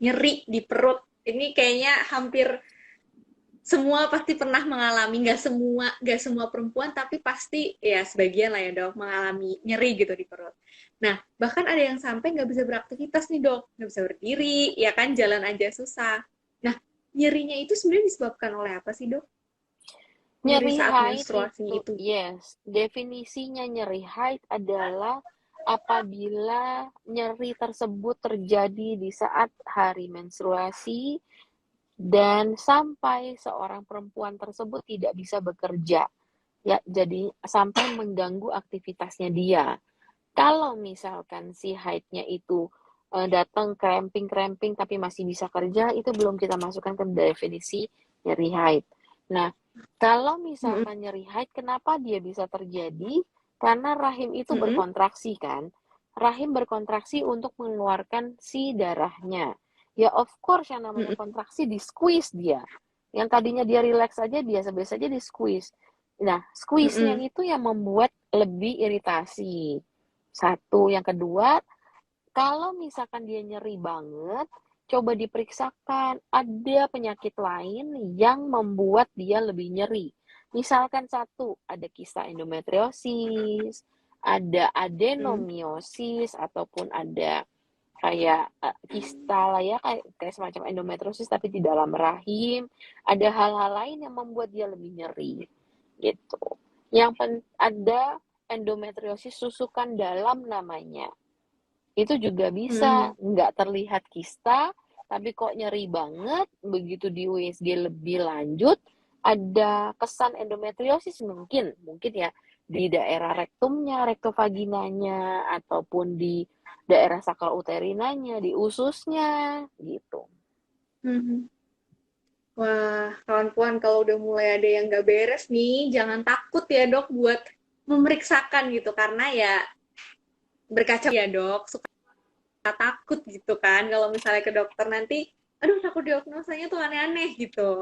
nyeri di perut. Ini kayaknya hampir semua pasti pernah mengalami, nggak semua perempuan, tapi pasti ya sebagian lah ya dok mengalami nyeri gitu di perut. Nah bahkan ada yang sampai nggak bisa beraktivitas nih dok, nggak bisa berdiri, ya kan jalan aja susah. Nah nyerinya itu sebenarnya disebabkan oleh apa sih dok? Nyeri Nyeri saat haid menstruasi itu, itu. yes, definisinya nyeri haid adalah apabila nyeri tersebut terjadi di saat hari menstruasi dan sampai seorang perempuan tersebut tidak bisa bekerja. Ya, jadi sampai mengganggu aktivitasnya dia. Kalau misalkan si haidnya itu datang cramping-cramping tapi masih bisa kerja, itu belum kita masukkan ke definisi nyeri haid. Nah, kalau Mm-mm. misalkan nyeri haid, kenapa dia bisa terjadi? Karena rahim itu Mm-mm. berkontraksi kan. Rahim berkontraksi untuk mengeluarkan si darahnya. Ya of course yang namanya Mm-mm. kontraksi di squeeze dia. Yang tadinya dia relax aja, biasa-biasa aja di squeeze. Nah, squeeze-nya Mm-mm. itu yang membuat lebih iritasi. Satu, yang kedua, kalau misalkan dia nyeri banget, coba diperiksakan ada penyakit lain yang membuat dia lebih nyeri. Misalkan satu, ada kista endometriosis, ada Mm-mm. adenomiosis, ataupun ada kayak kista lah ya, kayak semacam endometriosis tapi di dalam rahim. Ada hal-hal lain yang membuat dia lebih nyeri gitu. Ada endometriosis susukan dalam namanya. Itu juga bisa Mm-mm. nggak terlihat kista, tapi kok nyeri banget, begitu di USG lebih lanjut, ada kesan endometriosis mungkin, mungkin ya di daerah rektumnya, rektovaginanya, ataupun di daerah sakral uterinanya, di ususnya, gitu. Mm-mm. Wah, kawan-kawan kalau udah mulai ada yang nggak beres nih, jangan takut ya dok buat memeriksakan gitu. Karena ya berkaca ya dok, suka takut gitu kan. Kalau misalnya ke dokter nanti, aduh takut diagnosanya tuh aneh-aneh gitu.